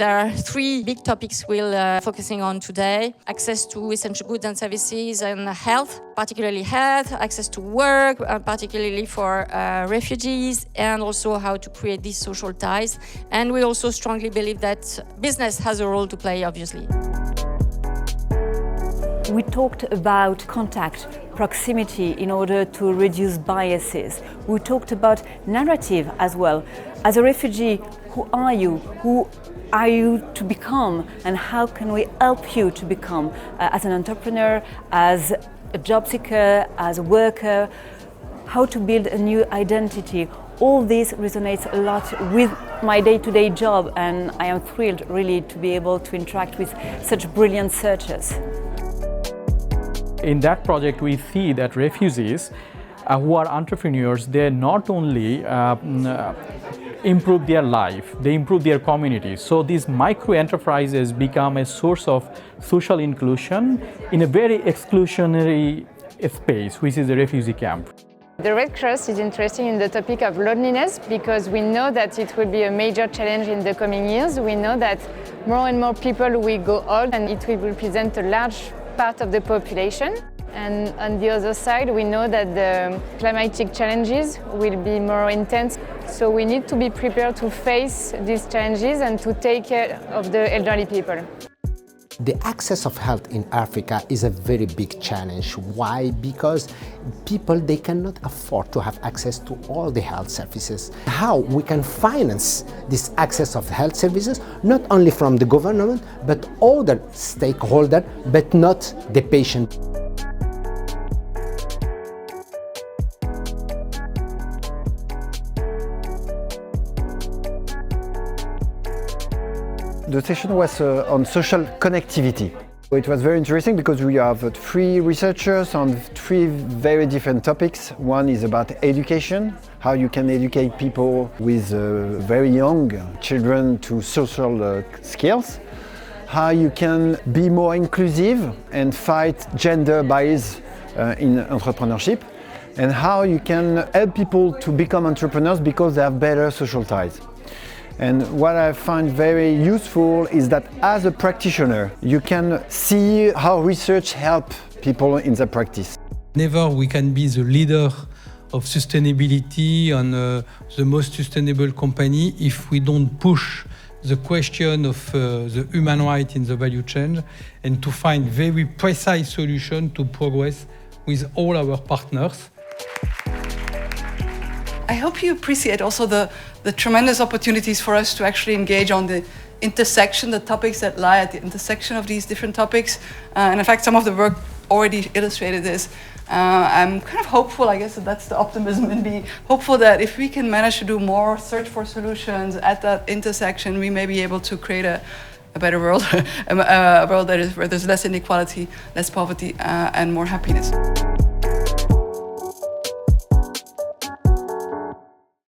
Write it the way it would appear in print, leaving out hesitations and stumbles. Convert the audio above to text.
There are three big topics we'll focusing on today: access to essential goods and services and health, particularly health, access to work, particularly for refugees, and also how to create these social ties. And we also strongly believe that business has a role to play, obviously. We talked about contact, proximity in order to reduce biases. We talked about narrative as well. As a refugee, who are you? Who are you to become? And how can we help you to become as an entrepreneur, as a job seeker, as a worker? How to build a new identity. All this resonates a lot with my day-to-day job, and I am thrilled really to be able to interact with such brilliant searchers. In that project, we see that refugees who are entrepreneurs, they not only improve their life, they improve their community. So these micro enterprises become a source of social inclusion in a very exclusionary space, which is a refugee camp. The Red Cross is interested in the topic of loneliness because we know that it will be a major challenge in the coming years. We know that more and more people will go old and it will represent a large part of the population. And on the other side, we know that the climatic challenges will be more intense. So we need to be prepared to face these challenges and to take care of the elderly people. The access of health in Africa is a very big challenge. Why? Because people, they cannot afford to have access to all the health services. How we can finance this access of health services, not only from the government, but all the stakeholders, but not the patient. The session was on social connectivity. It was very interesting because we have three researchers on three very different topics. One is about education, how you can educate people with very young children to social skills, how you can be more inclusive and fight gender bias in entrepreneurship, and how you can help people to become entrepreneurs because they have better social ties. And what I find very useful is that as a practitioner, you can see how research helps people in their practice. Never we can be the leader of sustainability and the most sustainable company if we don't push the question of the human right in the value chain and to find very precise solutions to progress with all our partners. I hope you appreciate also the tremendous opportunities for us to actually engage on the intersection, the topics that lie at the intersection of these different topics. And in fact, some of the work already illustrated this. I'm kind of hopeful, I guess that's the optimism in me, hopeful that if we can manage to do more search for solutions at that intersection, we may be able to create a better world, a world that is, where there's less inequality, less poverty, and more happiness.